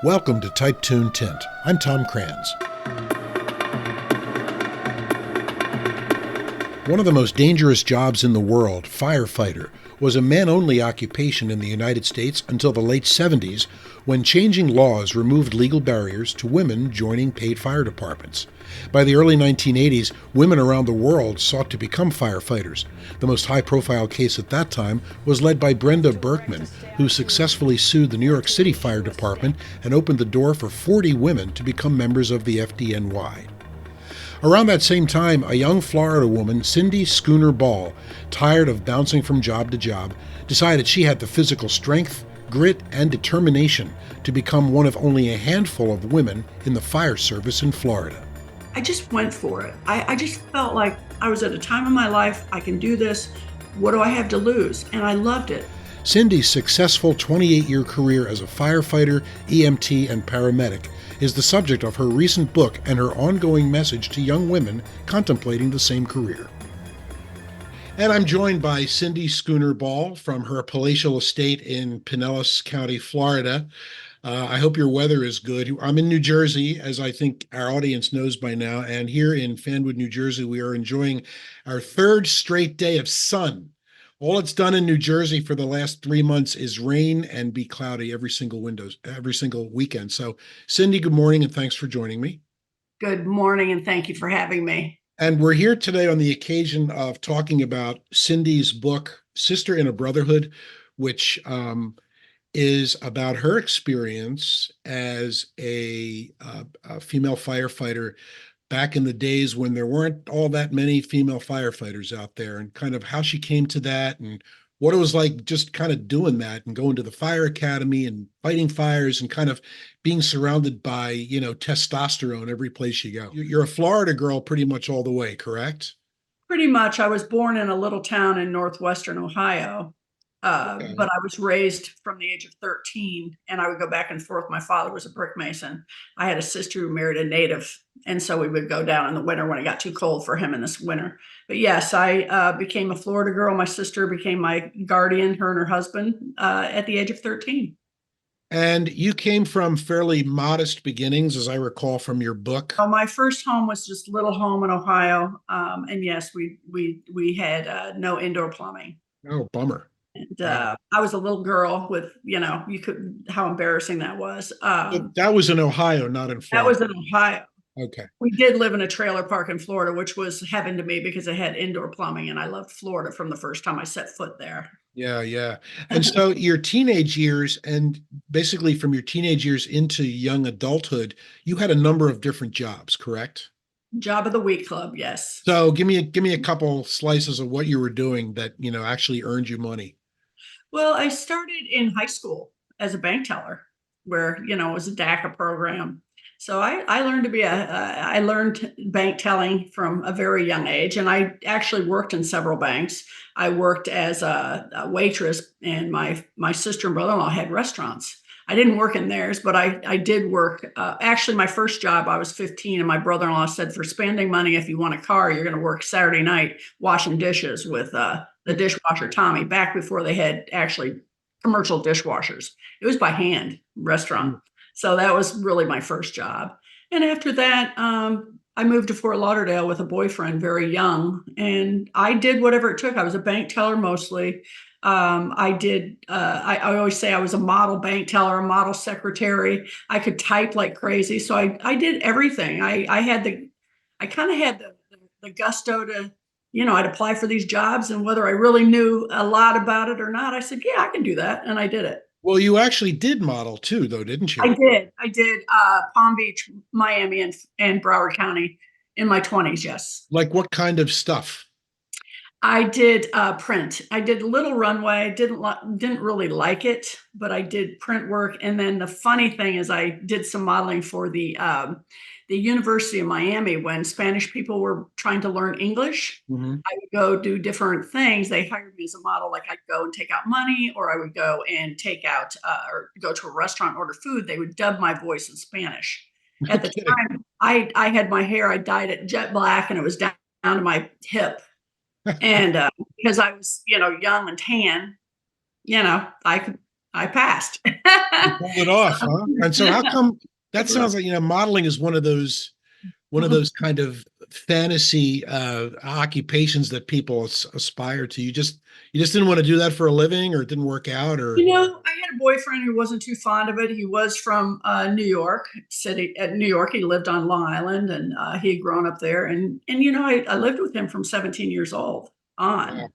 Welcome to Type Tune Tint. I'm Tom Kranz. One of the most dangerous jobs in the world, firefighter, was a men-only occupation in the United States until the late 70s, when changing laws removed legal barriers to women joining paid fire departments. By the early 1980s, women around the world sought to become firefighters. The most high-profile case at that time was led by Brenda Berkman, who successfully sued the New York City Fire Department and opened the door for 40 women to become members of the FDNY. Around that same time, a young Florida woman, Cindie Schooner-Ball, tired of bouncing from job to job, decided she had the physical strength, grit, and determination to become one of only a handful of women in the fire service in Florida. I just went for it. I just felt like I was at a time in my life, I can do this. What do I have to lose? And I loved it. Cindie's successful 28-year career as a firefighter, EMT, and paramedic is the subject of her recent book and her ongoing message to young women contemplating the same career. And I'm joined by Cindie Schooner-Ball from her palatial estate in Pinellas County, Florida. I hope your weather is good. I'm in New Jersey, as I think our audience knows by now, and here in Fanwood, New Jersey, we are enjoying our third straight day of sun. All it's done in New Jersey for the last 3 months is rain and be cloudy every single weekend. So, Cindie, good morning, and thanks for joining me. Good morning, and thank you for having me. And we're here today on the occasion of talking about Cindie's book, Sister in a Brotherhood, which is about her experience as a female firefighter back in the days when there weren't all that many female firefighters out there, and kind of how she came to that and what it was like just kind of doing that and going to the fire academy and fighting fires and kind of being surrounded by, testosterone every place you go. You're a Florida girl pretty much all the way, correct? Pretty much. I was born in a little town in northwestern Ohio, Okay. but I was raised from the age of 13, and I would go back and forth. My father was a brick mason. I had a sister who married a native, and so we would go down in the winter when it got too cold for him in this winter. But yes, I became a Florida girl. My sister became my guardian, her and her husband, at the age of 13. And you came from fairly modest beginnings, as I recall from your book. Oh, my first home was just a little home in Ohio, and yes, we had no indoor plumbing. Oh, bummer. And Wow. I was a little girl with, you could, how embarrassing that was. That was in Ohio, not in That Florida. was in Ohio. Okay. We did live in a trailer park in Florida, which was heaven to me because it had indoor plumbing, and I loved Florida from the first time I set foot there. Yeah, yeah. And so your teenage years, and basically from your teenage years into young adulthood, you had a number of different jobs, correct? Job of the week club, yes. So give me a couple slices of what you were doing that, actually earned you money. Well, I started in high school as a bank teller, where it was a DACA program. So I learned to be I learned bank telling from a very young age, and I actually worked in several banks. I worked as a waitress, and my sister and brother-in-law had restaurants. I didn't work in theirs, but I did work. Actually, my first job, I was 15, and my brother-in-law said, for spending money, if you want a car, you're going to work Saturday night washing dishes with the dishwasher Tommy, back before they had actually commercial dishwashers. It was by hand, restaurant. So that was really my first job. And after that, I moved to Fort Lauderdale with a boyfriend very young, and I did whatever it took. I was a bank teller mostly. I always say I was a model bank teller, a model secretary. I could type like crazy. So I did everything. I kind of had the gusto to, I'd apply for these jobs, and whether I really knew a lot about it or not, I said, yeah, I can do that. And I did it. Well, you actually did model too, though, didn't you? I did Palm Beach, Miami, and Broward County in my 20s. Yes. Like what kind of stuff? I did print. I did a little runway. Didn't really like it, but I did print work. And then the funny thing is, I did some modeling for the University of Miami when Spanish people were trying to learn English. Mm-hmm. I would go do different things. They hired me as a model. Like, I'd go and take out money, or I would go and take out or go to a restaurant, order food. They would dub my voice in Spanish. At the time, I had my hair, I dyed it jet black, and it was down to my hip. And because I was, young and tan, I could I passed. You pulled it off, huh? And so how come that sounds like, modeling is one of those kind of fantasy occupations that people aspire to. You just didn't want to do that for a living, or it didn't work out, or I had a boyfriend who wasn't too fond of it. He was from New York City. At New York, he lived on Long Island, and he had grown up there. And I lived with him from 17 years old on. wow.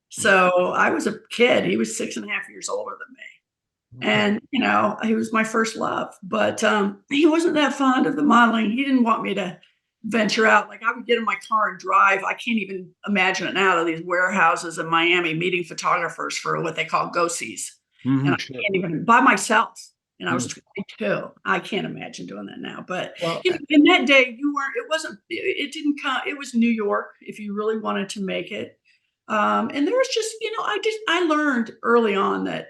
So I was a kid. He was 6.5 years older than me. Okay. And he was my first love, but he wasn't that fond of the modeling. He didn't want me to venture out. Like, I would get in my car and drive. I can't even imagine it now, to these warehouses in Miami meeting photographers for what they call go-sees. And I Sure. can't even, by myself. And I was Mm. 22. I can't imagine doing that now. But Well, in that day, it wasn't, it didn't come, it was New York if you really wanted to make it. And there was just, I learned early on that,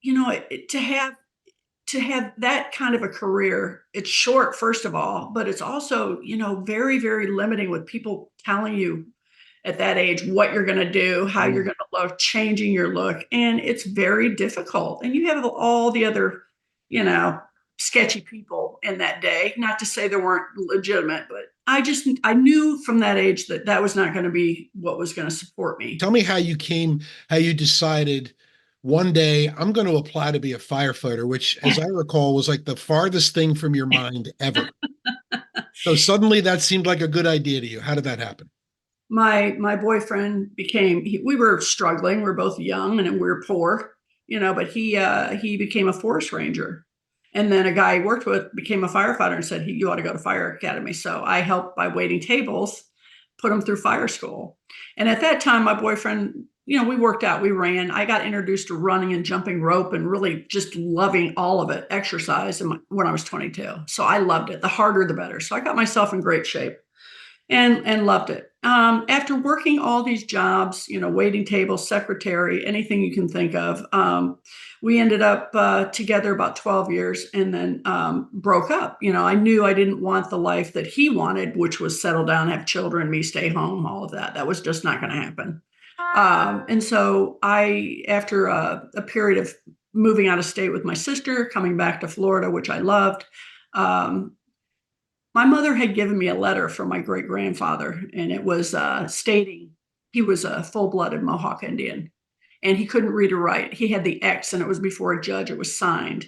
to have that kind of a career, it's short, first of all, but it's also, very, very limiting, with people telling you at that age what you're going to do, how you're going to look, changing your look. And it's very difficult. And you have all the other, you know, sketchy people in that day. Not to say there weren't legitimate, but I knew from that age that that was not going to be what was going to support me. tell me how you decided one day I'm going to apply to be a firefighter, which, as I recall, was like the farthest thing from your mind ever. So suddenly that seemed like a good idea to you. How did that happen? My boyfriend we were struggling. We are both young and we were poor, but he became a forest ranger. And then a guy he worked with became a firefighter and said, you ought to go to fire academy. So I helped by waiting tables, put him through fire school. And at that time, my boyfriend, we worked out, we ran. I got introduced to running and jumping rope and really just loving all of it, exercise, when I was 22. So I loved it. The harder, the better. So I got myself in great shape and loved it. After working all these jobs, waiting tables, secretary, anything you can think of, we ended up together about 12 years, and then broke up. I knew I didn't want the life that he wanted, which was settle down, have children, me stay home, all of that. That was just not going to happen. And so after a period of moving out of state with my sister, coming back to Florida, which I loved, my mother had given me a letter from my great grandfather, and it was stating he was a full blooded Mohawk Indian, and he couldn't read or write. He had the X, and it was before a judge. It was signed,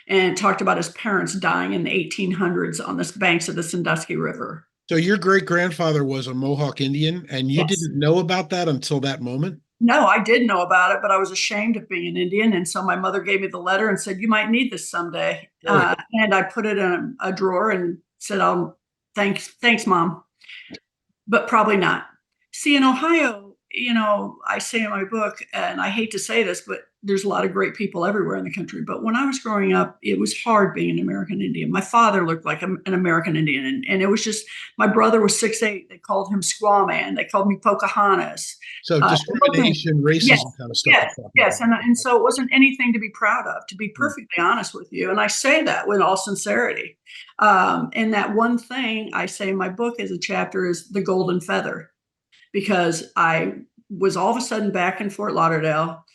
and it talked about his parents dying in the 1800s on the banks of the Sandusky River. So your great grandfather was a Mohawk Indian, and you Yes. didn't know about that until that moment? No, I did know about it, but I was ashamed of being an Indian. And so my mother gave me the letter and said, you might need this someday. Really? And I put it in a drawer and said, thanks, Mom, but probably not. See, in Ohio, I say in my book, and I hate to say this, but there's a lot of great people everywhere in the country. But when I was growing up, it was hard being an American Indian. My father looked like an American Indian, and it was just, my brother was 6'8". They called him Squaw Man. They called me Pocahontas. So discrimination, Yes, racism kind of stuff yes, you're talking yes. about. And so it wasn't anything to be proud of, to be Mm. perfectly honest with you. And I say that with all sincerity. And that one thing I say in my book as a chapter is the golden feather, because I was all of a sudden back in Fort Lauderdale,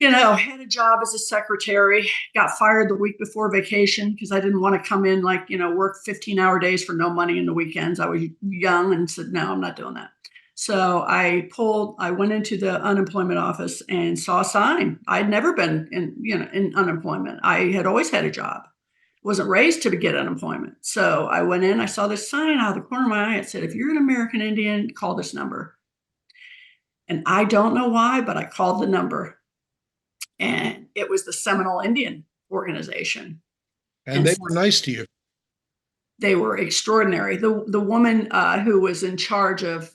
had a job as a secretary, got fired the week before vacation because I didn't want to come in, work 15-hour days for no money in the weekends. I was young and said, no, I'm not doing that. So I went into the unemployment office and saw a sign. I'd never been in unemployment. I had always had a job. Wasn't raised to get unemployment. So I went in, I saw this sign out of the corner of my eye. It said, if you're an American Indian, call this number. And I don't know why, but I called the number, and it was the Seminole Indian Organization. And And they were nice to you. they were extraordinary. The woman who was in charge of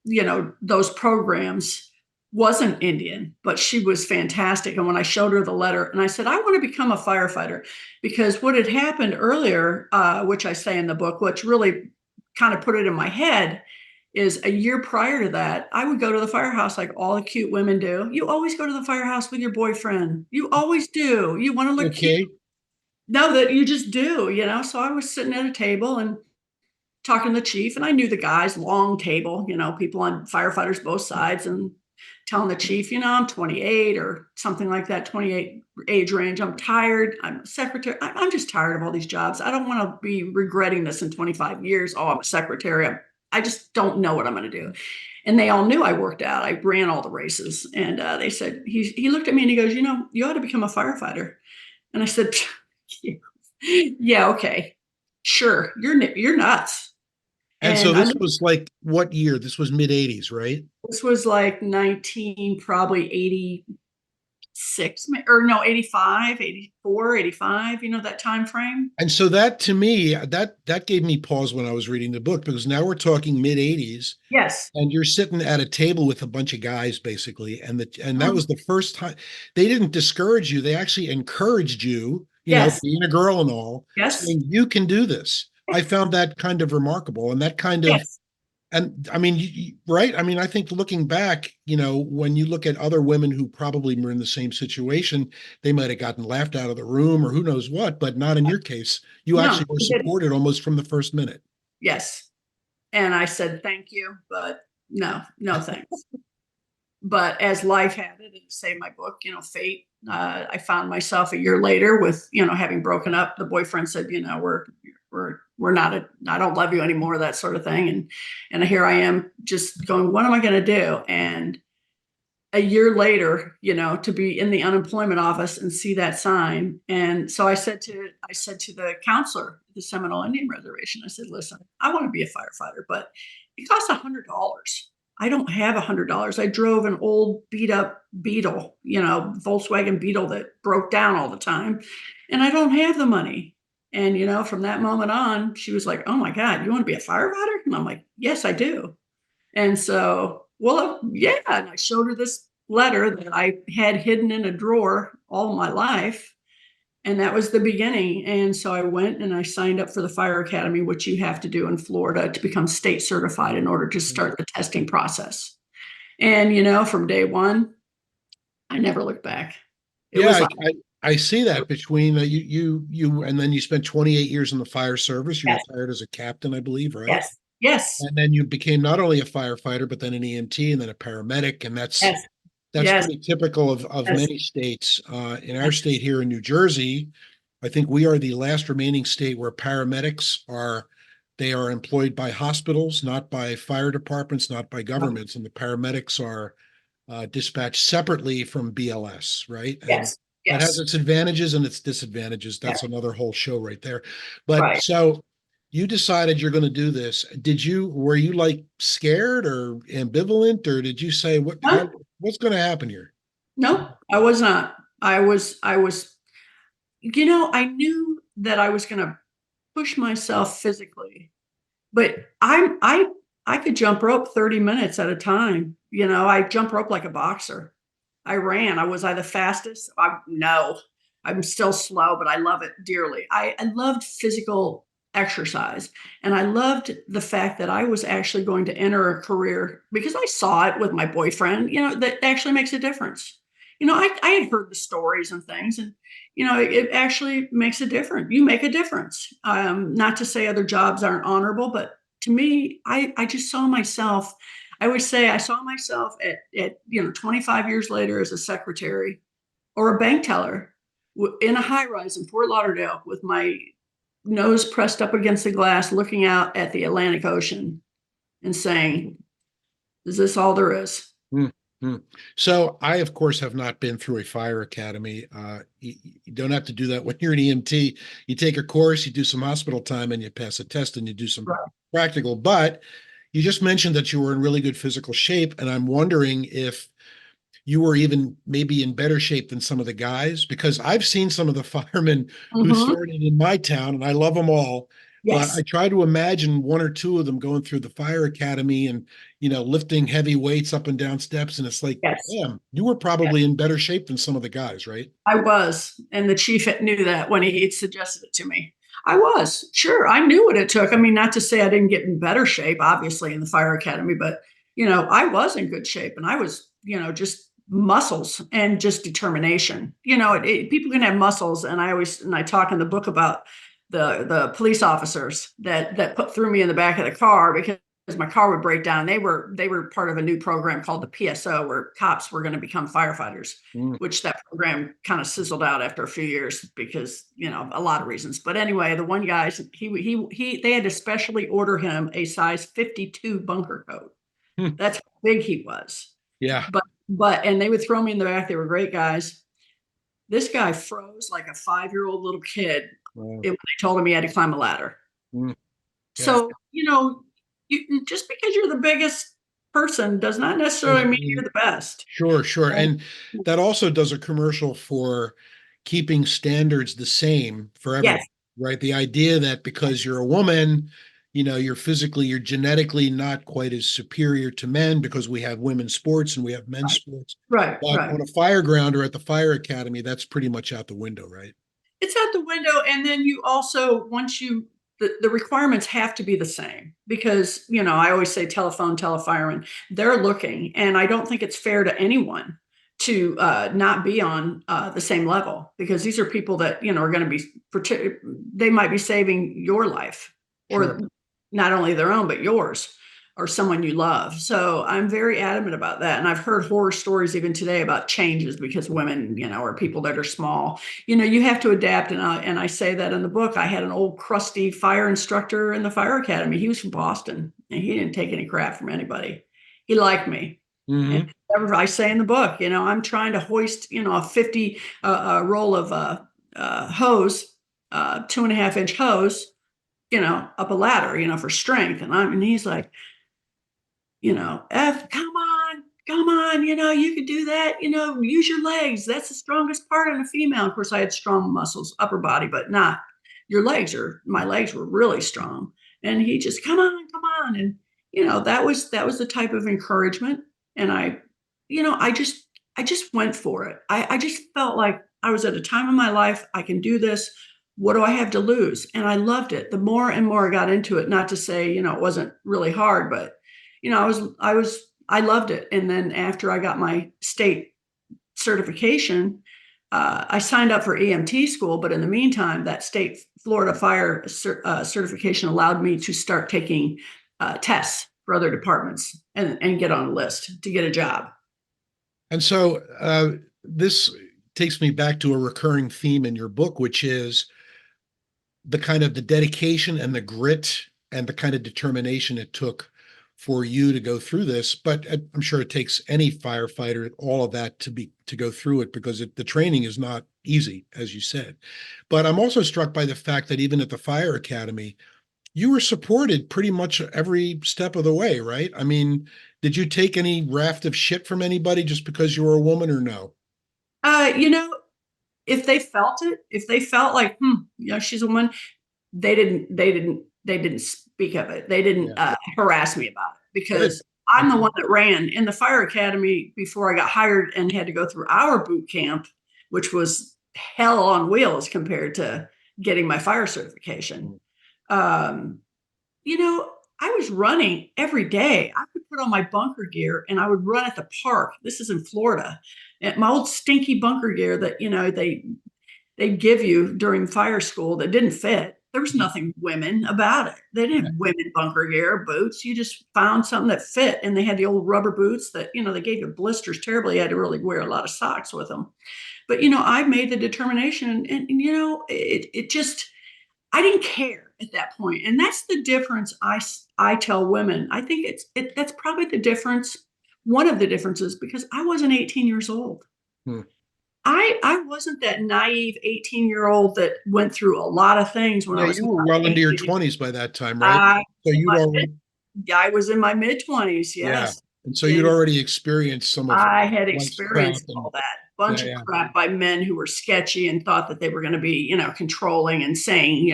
those programs wasn't Indian, but she was fantastic. And when I showed her the letter, and I said, I want to become a firefighter, because what had happened earlier, which I say in the book, which really kind of put it in my head, is a year prior to that, I would go to the firehouse like all the cute women do. You always go to the firehouse with your boyfriend. You always do. You want to look cute. Okay. No, that you just do, So I was sitting at a table and talking to the chief, and I knew the guys, long table, people on firefighters both sides, and telling the chief, I'm 28 or something like that, 28 age range. I'm tired. I'm a secretary. I'm just tired of all these jobs. I don't want to be regretting this in 25 years. Oh, I'm a secretary. I just don't know what I'm going to do. And they all knew I worked out. I ran all the races. And they said, he looked at me and he goes, you ought to become a firefighter. And I said, yeah, okay, sure. You're nuts. And so And this was like what year? This was mid 80s, right? this was like 19, probably 86 or no, 85, 84, 85, that time frame. And so that to me, that gave me pause when I was reading the book because now we're talking mid 80s Yes. and you're sitting at a table with a bunch of guys basically and that Mhm. was the first time they didn't discourage you, they actually encouraged you, Yes. being a girl and all, Yes. saying you can do this. I found that kind of remarkable and that kind of Yes. and I mean, right? I mean, I think looking back, when you look at other women who probably were in the same situation, they might have gotten laughed out of the room or who knows what, but not in your case. You No, actually were he didn't. supported almost from the first minute. Yes. And I said, thank you, but no, no thanks. But as life had it, and say my book, fate, I found myself a year later with, having broken up. The boyfriend said, we're not, I don't love you anymore, that sort of thing. And here I am just going, what am I going to do? And a year later, to be in the unemployment office and see that sign. And so I said to the counselor at the Seminole Indian Reservation, I said, listen, I want to be a firefighter, but it costs $100. I don't have $100. I drove an old beat up Beetle, Volkswagen Beetle that broke down all the time. And I don't have the money. And, from that moment on, she was like, oh my God, you want to be a firefighter? And I'm like, yes, I do. And so, well, yeah. And I showed her this letter that I had hidden in a drawer all my life. And that was the beginning. And so I went and I signed up for the fire academy, which you have to do in Florida to become state certified in order to start the testing process. And, from day one, I never looked back. It Yeah, was like, I see that between you, and then you spent 28 years in the fire service. You yes, retired as a captain, I believe, right? yes, yes, And then you became not only a firefighter, but then an EMT and then a paramedic. And yes, that's yes, pretty typical of yes, many states. In our yes, state here in New Jersey, I think we are the last remaining state where paramedics they are employed by hospitals, not by fire departments, not by governments, and the paramedics are dispatched separately from BLS, right? And yes, that has yes, its advantages and its disadvantages. That's yes, another whole show right there. But right. so you decided you're going to do this. Were you like scared or ambivalent, or did you say, No, what's going to happen here? no, I was not. I was, I knew that I was going to push myself physically, but I could jump rope 30 minutes at a time. I jump rope like a boxer. I ran. Was I the fastest? No, I'm still slow, but I love it dearly. I loved physical exercise. And I loved the fact that I was actually going to enter a career because I saw it with my boyfriend, that actually makes a difference. I had heard the stories and things, and, it actually makes a difference. You make a difference. Not to say other jobs aren't honorable, but to me, I just saw myself. I would say I saw myself at 25 years later as a secretary or a bank teller in a high rise in Fort Lauderdale with my nose pressed up against the glass, looking out at the Atlantic Ocean and saying, is this all there is? Hmm, hmm. So I, of course, have not been through a fire academy. You don't have to do that when you're an EMT. You take a course, you do some hospital time, and you pass a test, and you do some Right. practical. But you just mentioned that you were in really good physical shape, and I'm wondering if you were even maybe in better shape than some of the guys, because I've seen some of the firemen who Mm-hmm. started in my town, and I love them all. But I Yes. try to imagine one or two of them going through the fire academy and, lifting heavy weights up and down steps. And it's like, Yes. damn, you were Yes. probably in better shape than some of the guys, right? I was. And the chief knew that when he suggested it to me. I was. Sure. I knew what it took. I mean, not to say I didn't get in better shape, obviously, in the fire academy, but, I was in good shape and I was, just muscles and just determination. People can have muscles. And I talk in the book about the police officers that threw me in the back of the car because my car would break down. They were part of a new program called the PSO, where cops were going to become firefighters, Mm. which that program kind of sizzled out after a few years because, a lot of reasons. But anyway, the one guy, they had to specially order him a size 52 bunker coat. Hmm. That's how big he was. Yeah. And they would throw me in the back. They were great guys. This guy froze like a 5-year-old little kid Wow. when they told him he had to climb a ladder. Mm. Yeah. So, just because you're the biggest person does not necessarily Doesn't mean mean- you're the best. Sure, sure. And And that also does a commercial for keeping standards the same for everybody, yes, right? The idea that because you're a woman, you're genetically not quite as superior to men because we have women's sports and we have men's right, sports. right, But right. on a fire ground or at the fire academy, that's pretty much out the window, right? It's out the window. And then you also, the requirements have to be the same because, I always say telephone, tell a fireman, they're looking. And I don't think it's fair to anyone to not be on the same level because these are people that, are going to be, they might be saving your life or Sure. not only their own, but yours or someone you love. So I'm very adamant about that. And I've heard horror stories even today about changes because women, or people that are small, you have to adapt. And I say that in the book. I had an old crusty fire instructor in the fire academy. He was from Boston and he didn't take any crap from anybody. He liked me. And Hmm. I say in the book, I'm trying to hoist, a 50 roll of hose, 2.5-inch hose, up a ladder, for strength. And he's like, come on, you could do that, use your legs. That's the strongest part in a female. Of course, I had strong muscles, upper body, but not my legs were really strong. And he just, come on, come on. And, that was the type of encouragement. And I just went for it. I just felt like I was at a time in my life, I can do this. What do I have to lose? And I loved it. The more and more I got into it, not to say, it wasn't really hard, but I loved it. And then after I got my state certification, I signed up for EMT school. But in the meantime, that state Florida fire certification allowed me to start taking tests for other departments and get on a list to get a job. And so this takes me back to a recurring theme in your book, which is the kind of the dedication and the grit and the kind of determination it took for you to go through this. But I'm sure it takes any firefighter all of that to go through it because the training is not easy, as you said. But I'm also struck by the fact that even at the fire academy, you were supported pretty much every step of the way, right? I mean, did you take any raft of shit from anybody just because you were a woman or no? Uh, you know, if they felt it, if they felt like, she's a woman, they didn't speak of it. They didn't Yeah. harass me about it Good. because I'm the Okay. one that ran in the fire academy before I got hired and had to go through our boot camp, which was hell on wheels compared to getting my fire certification. Um, you know, I was running every day. I would put on my bunker gear and I would run at the park. This is in Florida. And my old stinky bunker gear that, they give you during fire school that didn't fit. There was nothing women about it. They didn't have women bunker gear, boots. You just found something that fit. And they had the old rubber boots that, they gave you blisters terribly. You had to really wear a lot of socks with them. But, I made the determination it just, I didn't care at that point. And that's the difference I tell women. I think that's probably the difference, one of the differences, because I wasn't 18 years old. Hmm. I wasn't that naive 18-year-old that went through a lot of things when Yeah, I was you were well into your 18. 20s by that time, right? I So you'd already, I was in my mid-20s, yeah. yes. And so you'd And already experienced some of I had life's crap experienced and all that bunch yeah, of yeah. crap by men who were sketchy and thought that they were going to be, controlling and saying,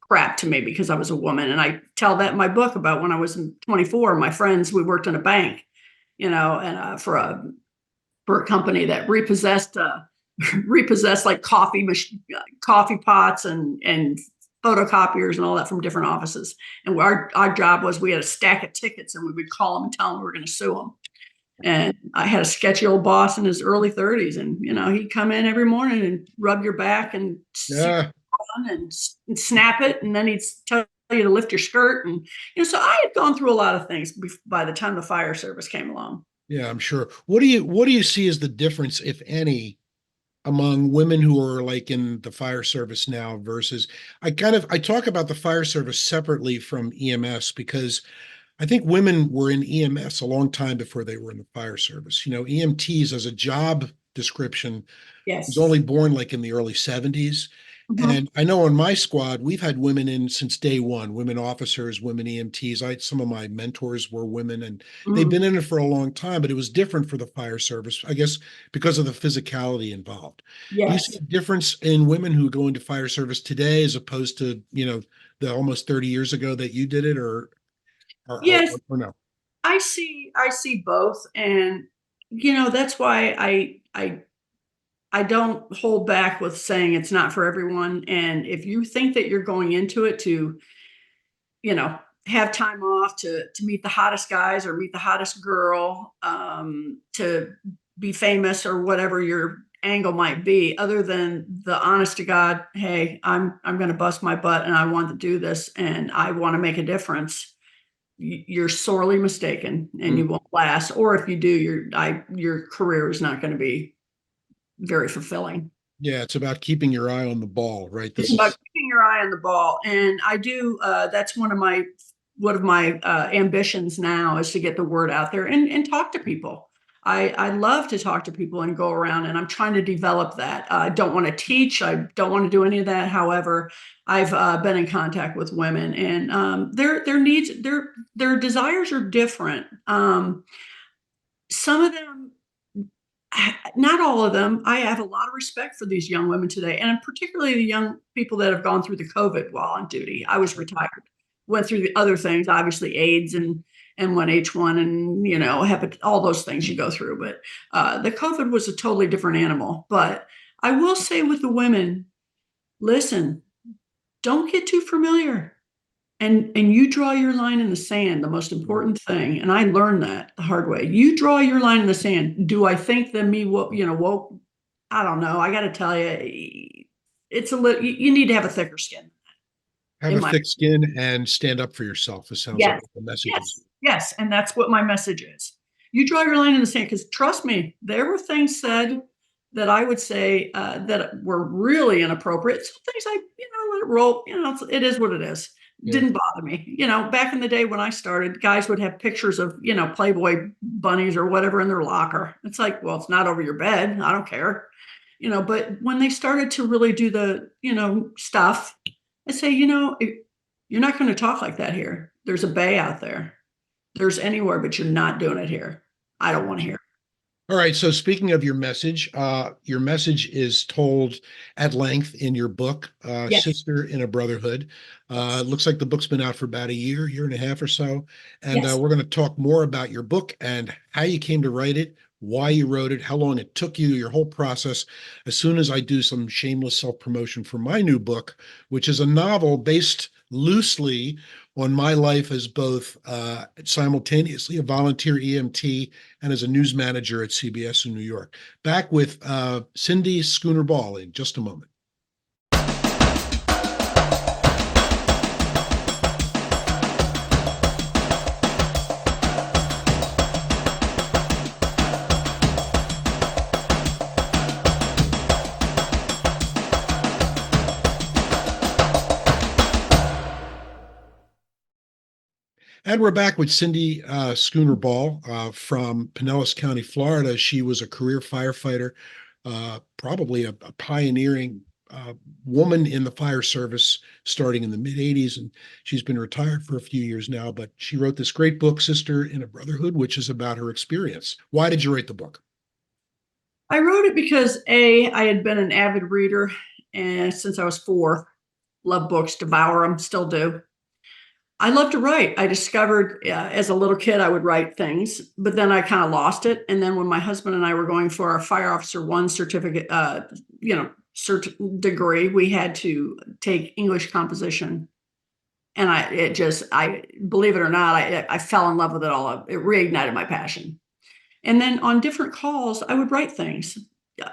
crap to me because I was a woman. And I tell that in my book about when I was 24, my friends, we worked in a bank, and for a company that repossessed like coffee pots and photocopiers and all that from different offices. And our job was we had a stack of tickets and we would call them and tell them we were going to sue them. And I had a sketchy old boss in his early 30s, and he'd come in every morning and rub your back and Yeah. and snap it, and then he'd tell you to lift your skirt. And, so I had gone through a lot of things by the time the fire service came along. Yeah, I'm sure. What do you see as the difference, if any, among women who are like in the fire service now versus I talk about the fire service separately from EMS because I think women were in EMS a long time before they were in the fire service. EMTs as a job description was Yes. only born like in the early 70s. Mhm. And I know on my squad, we've had women in since day one, women officers, women EMTs. Some of my mentors were women and they've been Mhm. in it for a long time, but it was different for the fire service, I guess, because of the physicality involved. Do you see Yes. a difference in women who go into fire service today as opposed to, the almost 30 years ago that you did it Yes, or no? I see both. And, that's why I don't hold back with saying it's not for everyone. And if you think that you're going into it to, you know, have time off to meet the hottest guys or meet the hottest girl, to be famous or whatever your angle might be, other than the honest to God, hey, I'm going to bust my butt and I want to do this and I want to make a difference. You're sorely mistaken and Mm. you won't last. Or if you do, your career is not going to be very fulfilling. Yeah, it's about keeping your eye on the ball, right? It's This about is keeping your eye on the ball. And I do, that's one of my ambitions now is to get the word out there and talk to people. I love to talk to people and go around, and I'm trying to develop that. I don't want to teach. I don't want to do any of that. However, I've been in contact with women, and their needs, their desires are different. Some of them, not all of them. I have a lot of respect for these young women today, and particularly the young people that have gone through the COVID while on duty. I was retired, went through the other things, obviously AIDS and one H1 and all those things you go through. But the COVID was a totally different animal. But I will say with the women, listen, don't get too familiar. And you draw your line in the sand, the most important thing, and I learned that the hard way. You draw your line in the sand. Do I think that me woke? I don't know. I gotta tell you, it's a little you need to have a thicker skin have in a my thick skin and stand up for yourself. It sounds like yes, what the message is. yes, and that's what my message is. You draw your line in the sand because trust me, there were things said that I would say that were really inappropriate. Some things let it roll. It is what it is. Yeah. Didn't bother me. Back in the day when I started, guys would have pictures of Playboy bunnies or whatever in their locker. It's like, well, it's not over your bed. I don't care. But when they started to really do the stuff, I say, you're not going to talk like that here. There's a bay out there. There's anywhere, but you're not doing it here. I don't want to hear. All right. So speaking of your message is told at length in your book, Yes. Sister in a Brotherhood. Yes. It looks like the book's been out for about a year and a half or so. And Yes. we're going to talk more about your book and how you came to write it, why you wrote it, how long it took you, your whole process, as soon as I do some shameless self-promotion for my new book, which is a novel based loosely on my life as both simultaneously a volunteer EMT and as a news manager at CBS in New York. Back with Cindie Schooner-Ball in just a moment. And we're back with Cindie Schooner-Ball from Pinellas County, Florida. She was a career firefighter, probably a pioneering woman in the fire service starting in the mid 80s. And she's been retired for a few years now, but she wrote this great book, Sister in a Brotherhood, which is about her experience. Why did you write the book? I wrote it because I had been an avid reader and since I was 4, love books, devour them, still do. I love to write. I discovered as a little kid I would write things, but then I kind of lost it. And then when my husband and I were going for our Fire Officer One certificate, degree, we had to take English composition, and I believe it or not, I fell in love with it all. It reignited my passion. And then on different calls, I would write things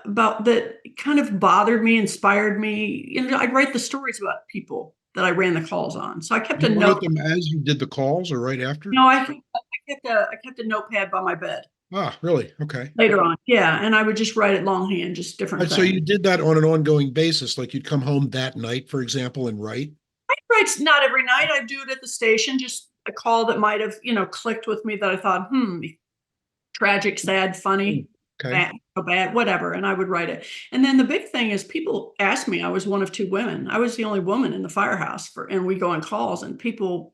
about that kind of bothered me, inspired me. I'd write the stories about people that I ran the calls on. So I kept a You wrote note. them as you did the calls or right after? No, I kept a notepad by my bed Ah, really? Okay. later on. Yeah, and I would just write it longhand, just different And so you things. did that on an ongoing basis, like you'd come home that night, for example, and write? I write not every night. I do it at the station, just a call that might have, clicked with me that I thought, tragic, sad, Hmm. funny, Okay. bad, bad, whatever. And I would write it. And then the big thing is people ask me, I was one of two women. I was the only woman in the firehouse and we go on calls and people,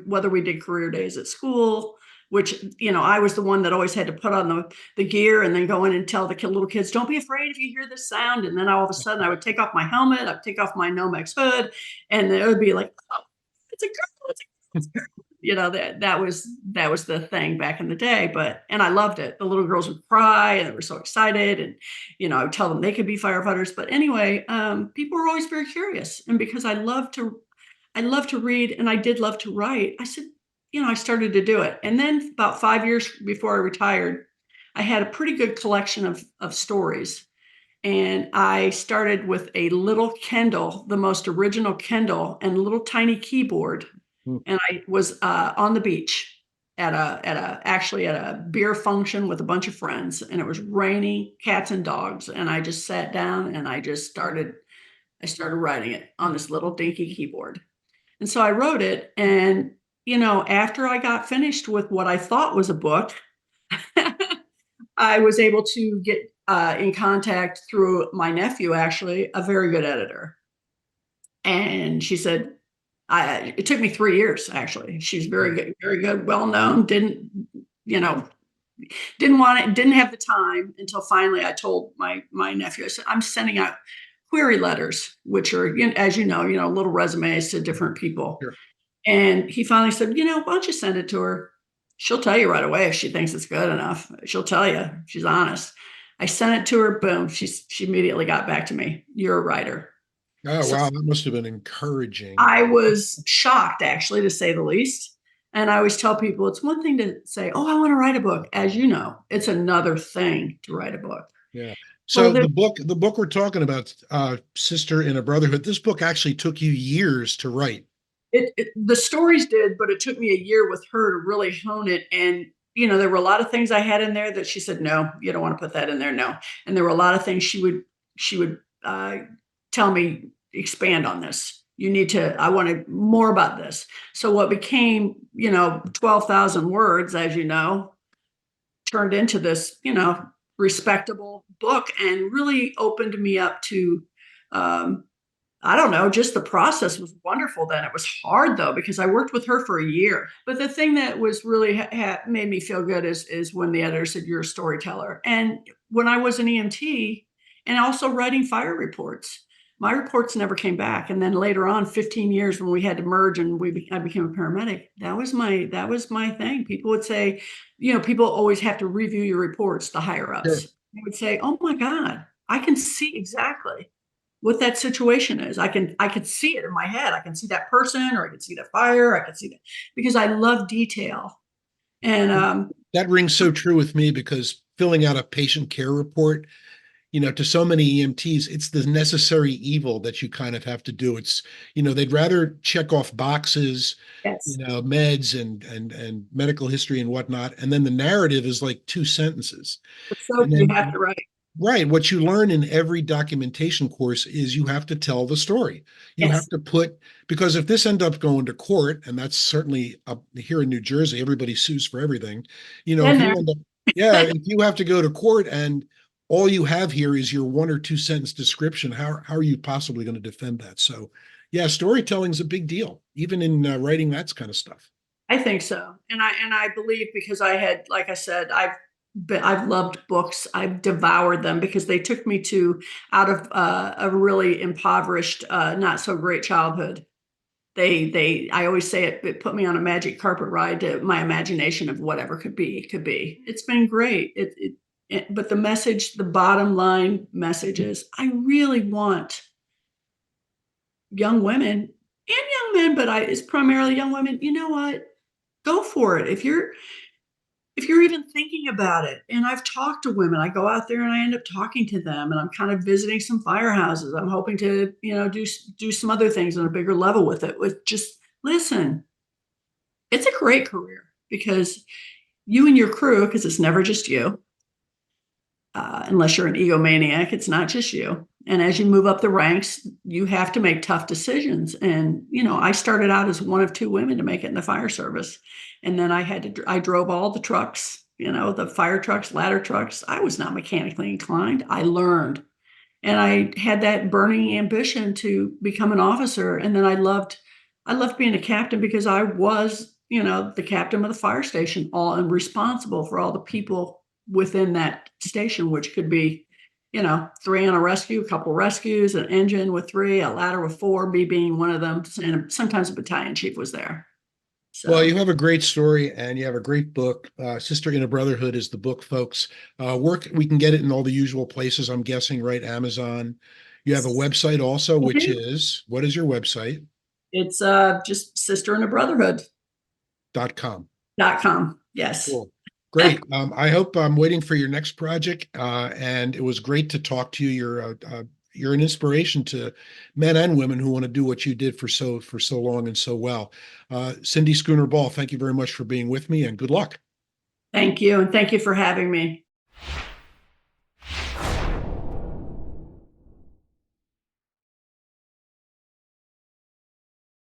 whether we did career days at school, which, I was the one that always had to put on the gear and then go in and tell the little kids, don't be afraid if you hear this sound. And then all of a sudden I would take off my helmet, I'd take off my Nomex hood, and it would be like, oh, it's a girl, it's a girl. That was the thing back in the day, and I loved it. The little girls would cry and they were so excited, and I would tell them they could be firefighters. But anyway, people were always very curious, and because I love to read and I did love to write, I said, I started to do it. And then about 5 years before I retired, I had a pretty good collection of stories. And I started with a little Kindle, the most original Kindle, and a little tiny keyboard. Hmm. And I was on the beach actually at a beer function with a bunch of friends, and it was raining cats and dogs. And I just sat down and I started writing it on this little dinky keyboard. And so I wrote it. And, after I got finished with what I thought was a book, I was able to get in contact through my nephew, actually, a very good editor. And she said, it took me 3 years, actually. She's very good, well known, you know, didn't want it, didn't have the time until finally I told my nephew, I said, I'm sending out query letters, which are, as little resumes to different people. Sure. And he finally said, why don't you send it to her? She'll tell you right away if she thinks it's good enough. She'll tell you. She's honest. I sent it to her. Boom. She immediately got back to me. You're a writer. Oh, So wow. That must have been encouraging. I was shocked, actually, to say the least. And I always tell people it's one thing to say, oh, I want to write a book. As you know, it's another thing to write a book. Yeah. Well, So the book we're talking about, Sister in a Brotherhood, this book actually took you years to write. the stories did, but it took me a year with her to really hone it. And there were a lot of things I had in there that she said, no, you don't want to put that in there, no. And there were a lot of things she would tell me, expand on this. I wanted more about this. So what became 12,000 words, as you know, turned into this respectable book, and really opened me up to um, I don't know, just the process was wonderful then. It was hard though, because I worked with her for a year. But the thing that was really made me feel good is when the editor said, you're a storyteller. And when I was an EMT and also writing fire reports, my reports never came back. And then later on, 15 years when we had to merge and I became a paramedic, that was my thing. People would say, people always have to review your reports, the higher Sure. ups. They would say, oh my God, I can see exactly what that situation is. I could see it in my head. I can see that person, or I can see the fire. I can see that, because I love detail. And That rings so true with me because filling out a patient care report, to so many EMTs, it's the necessary evil that you kind of have to do. It's, they'd rather check off boxes, yes, meds and medical history and whatnot. And then the narrative is like two sentences. so And you have then to write. right. What you learn in every documentation course is you have to tell the story. You have Yes, to because if this ends up going to court, and that's certainly up here in New Jersey, everybody sues for everything. been If there. you end up, yeah, if you have to go to court and all you have here is your one or two sentence description, how are you possibly going to defend that? So, yeah, storytelling is a big deal, even in writing that kind of stuff. I think so, and I believe, because I had, like I said, I've loved books. I've devoured them because they took me out of a really impoverished, not so great childhood. I always say it put me on a magic carpet ride to my imagination of whatever could be. It's been great. But the bottom line message is, I really want young women and young men, but it's primarily young women. You know what? Go for it. if you're even thinking about it. And I've talked to women. I go out there and I end up talking to them, and I'm kind of visiting some firehouses. I'm hoping to, do some other things on a bigger level with it. With just listen, it's a great career because you and your crew, because it's never just you, unless you're an egomaniac, it's not just you. And as you move up the ranks, you have to make tough decisions. And, I started out as one of two women to make it in the fire service. And then I drove all the trucks, the fire trucks, ladder trucks. I was not mechanically inclined. I learned. And I had that burning ambition to become an officer. And then I loved being a captain because I was, the captain of the fire station, all and responsible for all the people within that station, which could be, three on a rescue, a couple rescues, an engine with three, a ladder with four, me being one of them. And sometimes a battalion chief was there. Well, So you have a great story and you have a great book. Sister in a Brotherhood is the book, folks. We can get it in all the usual places, I'm guessing, right? Amazon. You have a website also, which is, what is your website? it's just sister in a brotherhood .com. .com. Yes. Cool. Great. I hope I'm waiting for your next project. And it was great to talk to you. You're an inspiration to men and women who want to do what you did for so long and so well. Cindie Schooner-Ball, thank you very much for being with me and good luck. Thank you. And thank you for having me.